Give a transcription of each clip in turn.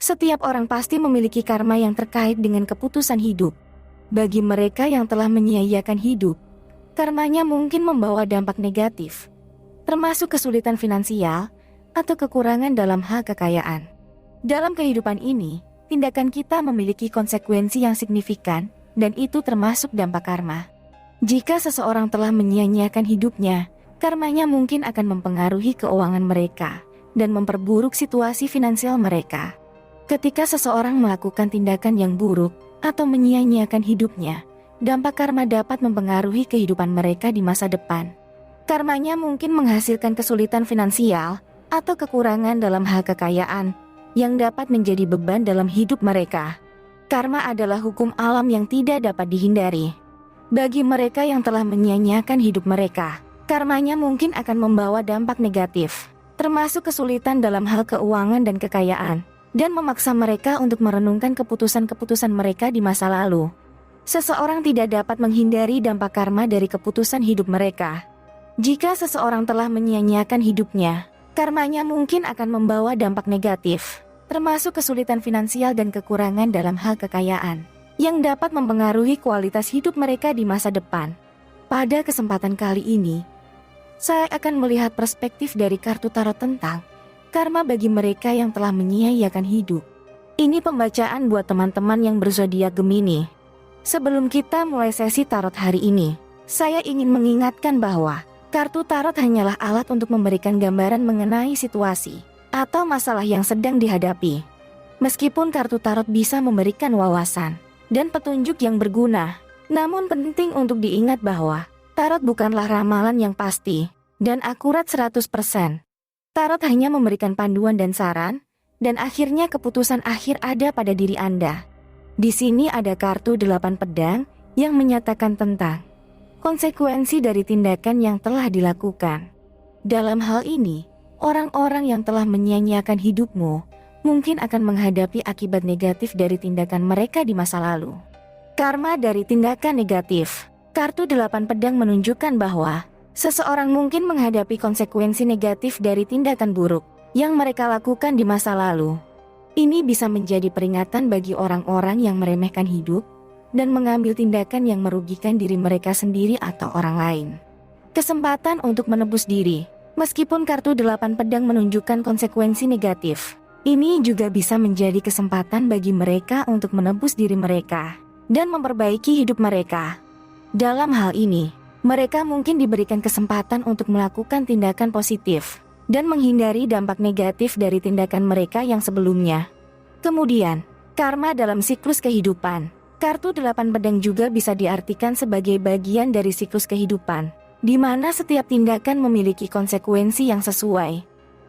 Setiap orang pasti memiliki karma yang terkait dengan keputusan hidup. Bagi mereka yang telah menyia-nyiakan hidup, karmanya mungkin membawa dampak negatif, termasuk kesulitan finansial atau kekurangan dalam hal kekayaan. Dalam kehidupan ini, tindakan kita memiliki konsekuensi yang signifikan, dan itu termasuk dampak karma. Jika seseorang telah menyia-nyiakan hidupnya, karmanya mungkin akan mempengaruhi keuangan mereka dan memperburuk situasi finansial mereka. Ketika seseorang melakukan tindakan yang buruk atau menyia-nyiakan hidupnya, dampak karma dapat mempengaruhi kehidupan mereka di masa depan. Karmanya mungkin menghasilkan kesulitan finansial atau kekurangan dalam hal kekayaan yang dapat menjadi beban dalam hidup mereka. Karma adalah hukum alam yang tidak dapat dihindari. Bagi mereka yang telah menyia-nyiakan hidup mereka, karmanya mungkin akan membawa dampak negatif, termasuk kesulitan dalam hal keuangan dan kekayaan, dan memaksa mereka untuk merenungkan keputusan-keputusan mereka di masa lalu. Seseorang tidak dapat menghindari dampak karma dari keputusan hidup mereka. Jika seseorang telah menyia-nyiakan hidupnya, karmanya mungkin akan membawa dampak negatif, termasuk kesulitan finansial dan kekurangan dalam hal kekayaan, yang dapat mempengaruhi kualitas hidup mereka di masa depan. Pada kesempatan kali ini, saya akan melihat perspektif dari kartu tarot tentang karma bagi mereka yang telah menyia-nyiakan hidup. Ini pembacaan buat teman-teman yang berzodiak Gemini. Sebelum kita mulai sesi tarot hari ini, saya ingin mengingatkan bahwa kartu tarot hanyalah alat untuk memberikan gambaran mengenai situasi atau masalah yang sedang dihadapi. Meskipun kartu tarot bisa memberikan wawasan dan petunjuk yang berguna, namun penting untuk diingat bahwa tarot bukanlah ramalan yang pasti dan akurat 100%. Tarot hanya memberikan panduan dan saran, dan akhirnya keputusan akhir ada pada diri Anda. Di sini ada kartu 8 pedang yang menyatakan tentang konsekuensi dari tindakan yang telah dilakukan. Dalam hal ini, orang-orang yang telah menyia-nyiakan hidupmu mungkin akan menghadapi akibat negatif dari tindakan mereka di masa lalu. Karma dari tindakan negatif. Kartu 8 pedang menunjukkan bahwa seseorang mungkin menghadapi konsekuensi negatif dari tindakan buruk yang mereka lakukan di masa lalu. Ini bisa menjadi peringatan bagi orang-orang yang meremehkan hidup dan mengambil tindakan yang merugikan diri mereka sendiri atau orang lain. Kesempatan untuk menebus diri. Meskipun kartu 8 pedang menunjukkan konsekuensi negatif, ini juga bisa menjadi kesempatan bagi mereka untuk menebus diri mereka dan memperbaiki hidup mereka. Dalam hal ini, mereka mungkin diberikan kesempatan untuk melakukan tindakan positif dan menghindari dampak negatif dari tindakan mereka yang sebelumnya. Kemudian, karma dalam siklus kehidupan. Kartu 8 pedang juga bisa diartikan sebagai bagian dari siklus kehidupan, di mana setiap tindakan memiliki konsekuensi yang sesuai.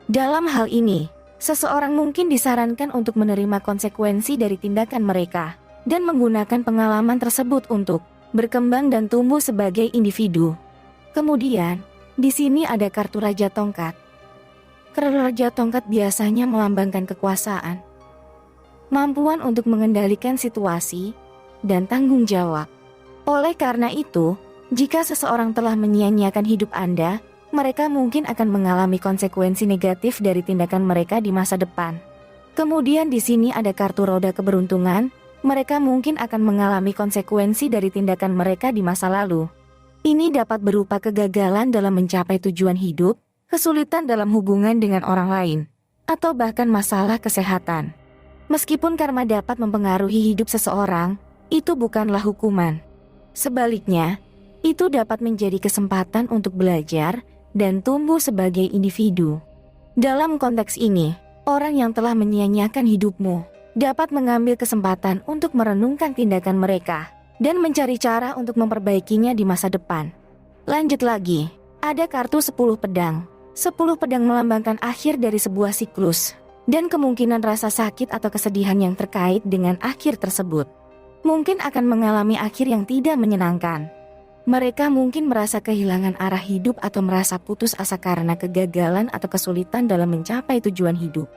Dalam hal ini, seseorang mungkin disarankan untuk menerima konsekuensi dari tindakan mereka dan menggunakan pengalaman tersebut untuk berkembang dan tumbuh sebagai individu. Kemudian, di sini ada kartu Raja Tongkat. Kartu Raja Tongkat biasanya melambangkan kekuasaan, kemampuan untuk mengendalikan situasi, dan tanggung jawab. Oleh karena itu, jika seseorang telah menyia-nyiakan hidup Anda, mereka mungkin akan mengalami konsekuensi negatif dari tindakan mereka di masa depan. Kemudian di sini ada kartu roda keberuntungan. Mereka mungkin akan mengalami konsekuensi dari tindakan mereka di masa lalu. Ini dapat berupa kegagalan dalam mencapai tujuan hidup, kesulitan dalam hubungan dengan orang lain, atau bahkan masalah kesehatan. Meskipun karma dapat mempengaruhi hidup seseorang, itu bukanlah hukuman. Sebaliknya, itu dapat menjadi kesempatan untuk belajar dan tumbuh sebagai individu. Dalam konteks ini, orang yang telah menyia-nyiakan hidupmu dapat mengambil kesempatan untuk merenungkan tindakan mereka dan mencari cara untuk memperbaikinya di masa depan. Lanjut lagi, ada kartu 10 pedang. 10 pedang melambangkan akhir dari sebuah siklus dan kemungkinan rasa sakit atau kesedihan yang terkait dengan akhir tersebut mungkin akan mengalami akhir yang tidak menyenangkan. Mereka mungkin merasa kehilangan arah hidup atau merasa putus asa karena kegagalan atau kesulitan dalam mencapai tujuan hidup.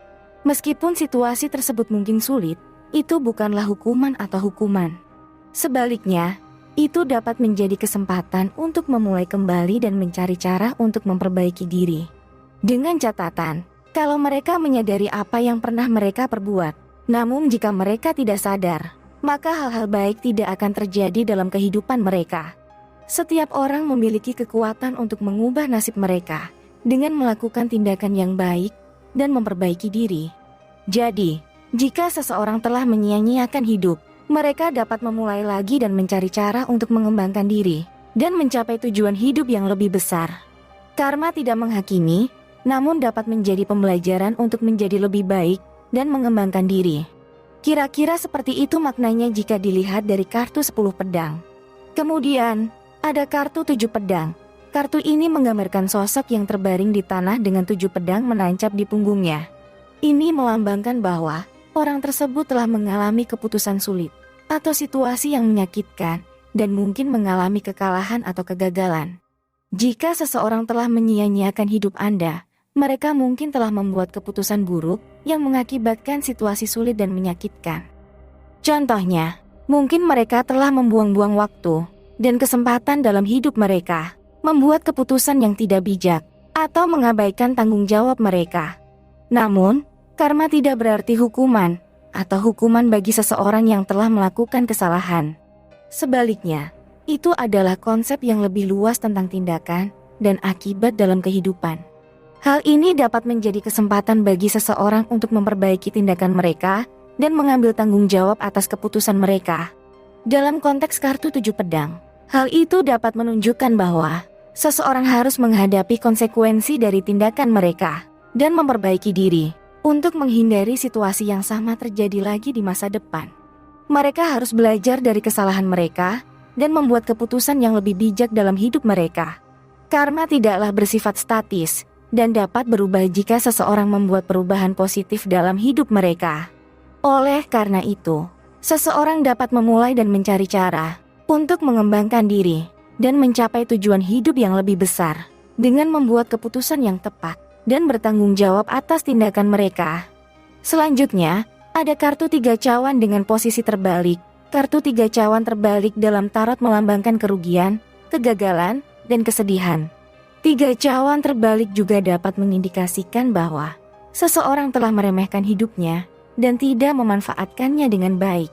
Meskipun situasi tersebut mungkin sulit, itu bukanlah hukuman atau hukuman. Sebaliknya, itu dapat menjadi kesempatan untuk memulai kembali dan mencari cara untuk memperbaiki diri. Dengan catatan, kalau mereka menyadari apa yang pernah mereka perbuat, Namun jika mereka tidak sadar, maka hal-hal baik tidak akan terjadi dalam kehidupan mereka. Setiap orang memiliki kekuatan untuk mengubah nasib mereka dengan melakukan tindakan yang baik dan memperbaiki diri. Jadi, jika seseorang telah menyia-nyiakan hidup, mereka dapat memulai lagi dan mencari cara untuk mengembangkan diri dan mencapai tujuan hidup yang lebih besar. Karma tidak menghakimi, namun dapat menjadi pembelajaran untuk menjadi lebih baik dan mengembangkan diri. Kira-kira seperti itu maknanya jika dilihat dari kartu 10 pedang. Kemudian, ada kartu 7 pedang. Kartu ini menggambarkan sosok yang terbaring di tanah dengan 7 pedang menancap di punggungnya. Ini melambangkan bahwa orang tersebut telah mengalami keputusan sulit atau situasi yang menyakitkan dan mungkin mengalami kekalahan atau kegagalan. Jika seseorang telah menyia-nyiakan hidup Anda, mereka mungkin telah membuat keputusan buruk yang mengakibatkan situasi sulit dan menyakitkan. Contohnya, mungkin mereka telah membuang-buang waktu dan kesempatan dalam hidup mereka, membuat keputusan yang tidak bijak, atau mengabaikan tanggung jawab mereka. Namun, karma tidak berarti hukuman atau hukuman bagi seseorang yang telah melakukan kesalahan. Sebaliknya, itu adalah konsep yang lebih luas tentang tindakan dan akibat dalam kehidupan. Hal ini dapat menjadi kesempatan bagi seseorang untuk memperbaiki tindakan mereka dan mengambil tanggung jawab atas keputusan mereka. Dalam konteks kartu 7 pedang, hal itu dapat menunjukkan bahwa seseorang harus menghadapi konsekuensi dari tindakan mereka dan memperbaiki diri untuk menghindari situasi yang sama terjadi lagi di masa depan. Mereka harus belajar dari kesalahan mereka dan membuat keputusan yang lebih bijak dalam hidup mereka. Karma tidaklah bersifat statis dan dapat berubah jika seseorang membuat perubahan positif dalam hidup mereka. Oleh karena itu, seseorang dapat memulai dan mencari cara untuk mengembangkan diri dan mencapai tujuan hidup yang lebih besar dengan membuat keputusan yang tepat dan bertanggung jawab atas tindakan mereka. Selanjutnya, ada kartu 3 cawan dengan posisi terbalik. Kartu 3 cawan terbalik dalam tarot melambangkan kerugian, kegagalan, dan kesedihan. 3 cawan terbalik juga dapat mengindikasikan bahwa seseorang telah meremehkan hidupnya dan tidak memanfaatkannya dengan baik.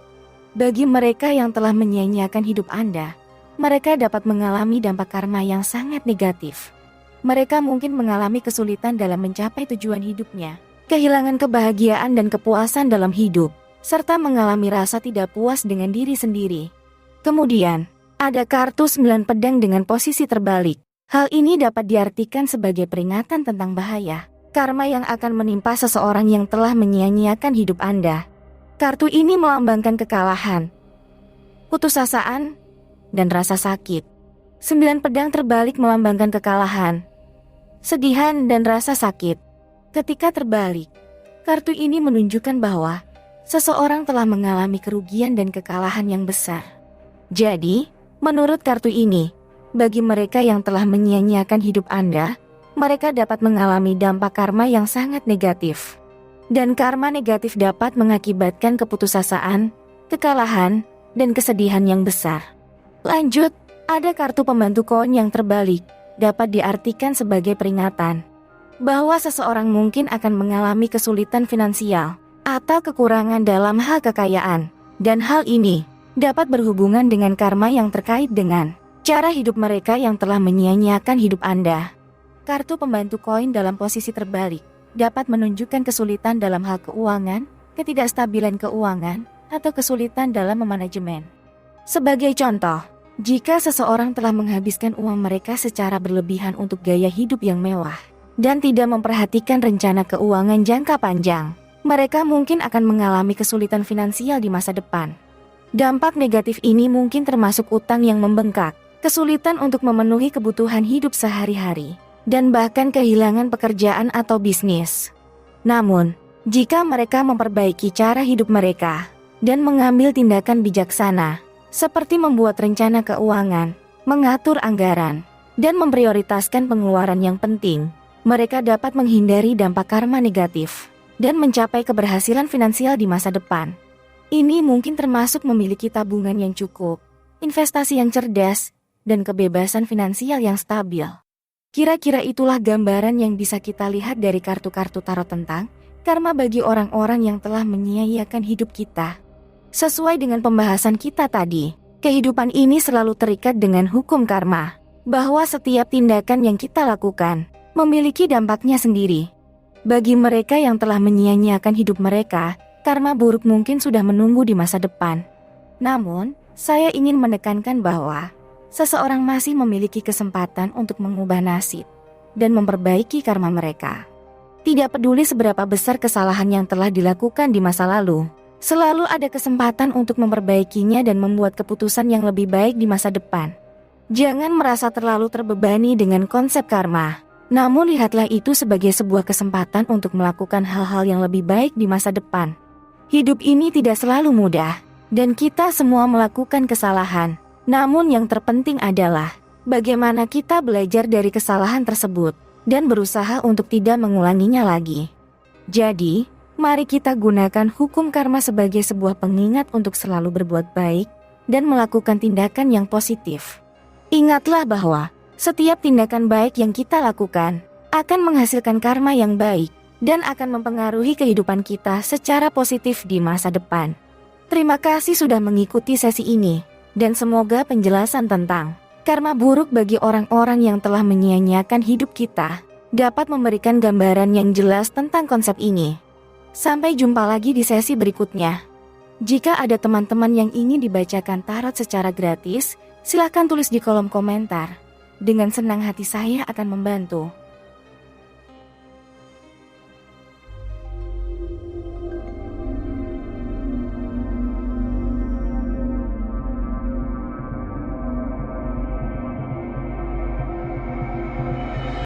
Bagi mereka yang telah menyia-nyiakan hidup Anda, mereka dapat mengalami dampak karma yang sangat negatif. Mereka mungkin mengalami kesulitan dalam mencapai tujuan hidupnya, kehilangan kebahagiaan dan kepuasan dalam hidup, serta mengalami rasa tidak puas dengan diri sendiri. Kemudian, ada kartu 9 pedang dengan posisi terbalik. Hal ini dapat diartikan sebagai peringatan tentang bahaya karma yang akan menimpa seseorang yang telah menyia-nyiakan hidup Anda. Kartu ini melambangkan kekalahan, putusasaan, dan rasa sakit. 9 pedang terbalik melambangkan kekalahan, sedihan, dan rasa sakit. Ketika terbalik, kartu ini menunjukkan bahwa seseorang telah mengalami kerugian dan kekalahan yang besar. Jadi, menurut kartu ini, bagi mereka yang telah menyia-nyiakan hidup Anda, mereka dapat mengalami dampak karma yang sangat negatif. Dan karma negatif dapat mengakibatkan keputusasaan, kekalahan, dan kesedihan yang besar. Lanjut, ada kartu pembantu koin yang terbalik, dapat diartikan sebagai peringatan bahwa seseorang mungkin akan mengalami kesulitan finansial atau kekurangan dalam hal kekayaan. Dan hal ini dapat berhubungan dengan karma yang terkait dengan cara hidup mereka yang telah menyia-nyiakan hidup Anda. Kartu pembantu koin dalam posisi terbalik dapat menunjukkan kesulitan dalam hal keuangan, ketidakstabilan keuangan, atau kesulitan dalam memanajemen. Sebagai contoh, jika seseorang telah menghabiskan uang mereka secara berlebihan untuk gaya hidup yang mewah dan tidak memperhatikan rencana keuangan jangka panjang, mereka mungkin akan mengalami kesulitan finansial di masa depan. Dampak negatif ini mungkin termasuk utang yang membengkak, kesulitan untuk memenuhi kebutuhan hidup sehari-hari, dan bahkan kehilangan pekerjaan atau bisnis. Namun, jika mereka memperbaiki cara hidup mereka dan mengambil tindakan bijaksana, seperti membuat rencana keuangan, mengatur anggaran, dan memprioritaskan pengeluaran yang penting, mereka dapat menghindari dampak karma negatif dan mencapai keberhasilan finansial di masa depan. Ini mungkin termasuk memiliki tabungan yang cukup, investasi yang cerdas, dan kebebasan finansial yang stabil. Kira-kira itulah gambaran yang bisa kita lihat dari kartu-kartu tarot tentang karma bagi orang-orang yang telah menyia-nyiakan hidup kita. Sesuai dengan pembahasan kita tadi, kehidupan ini selalu terikat dengan hukum karma, bahwa setiap tindakan yang kita lakukan memiliki dampaknya sendiri. Bagi mereka yang telah menyia-nyiakan hidup mereka, karma buruk mungkin sudah menunggu di masa depan. Namun, saya ingin menekankan bahwa seseorang masih memiliki kesempatan untuk mengubah nasib dan memperbaiki karma mereka. Tidak peduli seberapa besar kesalahan yang telah dilakukan di masa lalu, selalu ada kesempatan untuk memperbaikinya dan membuat keputusan yang lebih baik di masa depan. Jangan merasa terlalu terbebani dengan konsep karma, namun lihatlah itu sebagai sebuah kesempatan untuk melakukan hal-hal yang lebih baik di masa depan. Hidup ini tidak selalu mudah, dan kita semua melakukan kesalahan. Namun yang terpenting adalah bagaimana kita belajar dari kesalahan tersebut dan berusaha untuk tidak mengulanginya lagi. Jadi, mari kita gunakan hukum karma sebagai sebuah pengingat untuk selalu berbuat baik dan melakukan tindakan yang positif. Ingatlah bahwa setiap tindakan baik yang kita lakukan akan menghasilkan karma yang baik dan akan mempengaruhi kehidupan kita secara positif di masa depan. Terima kasih sudah mengikuti sesi ini, dan semoga penjelasan tentang karma buruk bagi orang-orang yang telah menyia-nyiakan hidup kita dapat memberikan gambaran yang jelas tentang konsep ini. Sampai jumpa lagi di sesi berikutnya. Jika ada teman-teman yang ingin dibacakan tarot secara gratis, silakan tulis di kolom komentar. Dengan senang hati saya akan membantu.